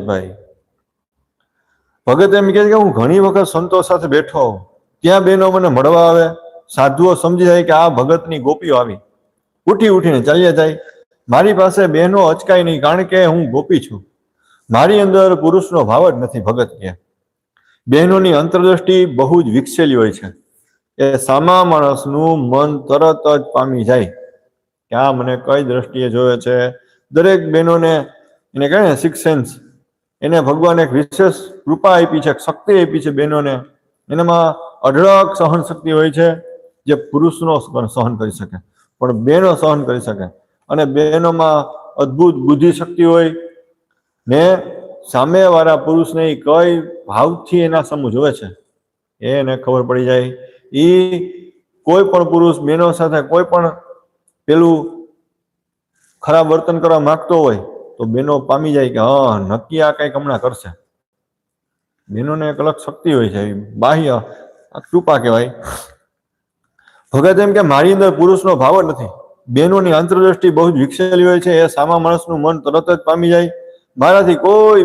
ભાઈ ભગત એમ કહે કે હું ઘણી વખત સંતો સાથે બેઠો હોઉં, ત્યાં બહેનો મને મળવા આવે, સાધુઓ સમજી જાય કે આ ભગતની ગોપીઓ આવી, ઉઠીને ચાલ્યા જાય. મારી પાસે બહેનો અચકાય નહીં, કારણ કે હું ગોપી છું. મારી અંદર પુરુષનો ભાવ જ નથી. ભગત કહે બહેનોની અંતરદ્રષ્ટિ બહુ જ વિકસેલી હોય છે. એ સામા માણસનું મન તરત જ પામી જાય કે આ મને કઈ દ્રષ્ટિએ જોવે છે. દરેક બહેનોને એને કહે ને સિક્સ સેન્સ, એને ભગવાન એક વિશેષ કૃપા આપી છે, શક્તિ આપી છે બહેનોને. એનામાં અઢળક સહન શક્તિ હોય છે, જે પુરુષનો સહન કરી શકે પણ બહેનો સહન કરી શકે. અને બહેનોમાં અદ્ભુત બુદ્ધિ શક્તિ હોય ને સામેવાળા પુરુષને કઈ ભાવથી એના સમૂહ જોવે છે એને ખબર પડી જાય. એ કોઈ પણ પુરુષ બહેનો સાથે કોઈ પણ પેલું ખરાબ વર્તન કરવા માંગતો હોય તો બહેનો પામી જાય કે હા નક્કી આ કંઈક હમણાં કરશે. બહેનોને એક અલગ શક્તિ હોય છે, બાહ્ય કૃપા કહેવાય. ભગત એમ કે મારી અંદર પુરુષનો ભાવ જ નથી. બહેનોની અંતરદ્રષ્ટિ બહુ જ વિકસેલી હોય છે, એ સામા માણસનું મન તરત જ પામી જાય. મારાથી કોઈ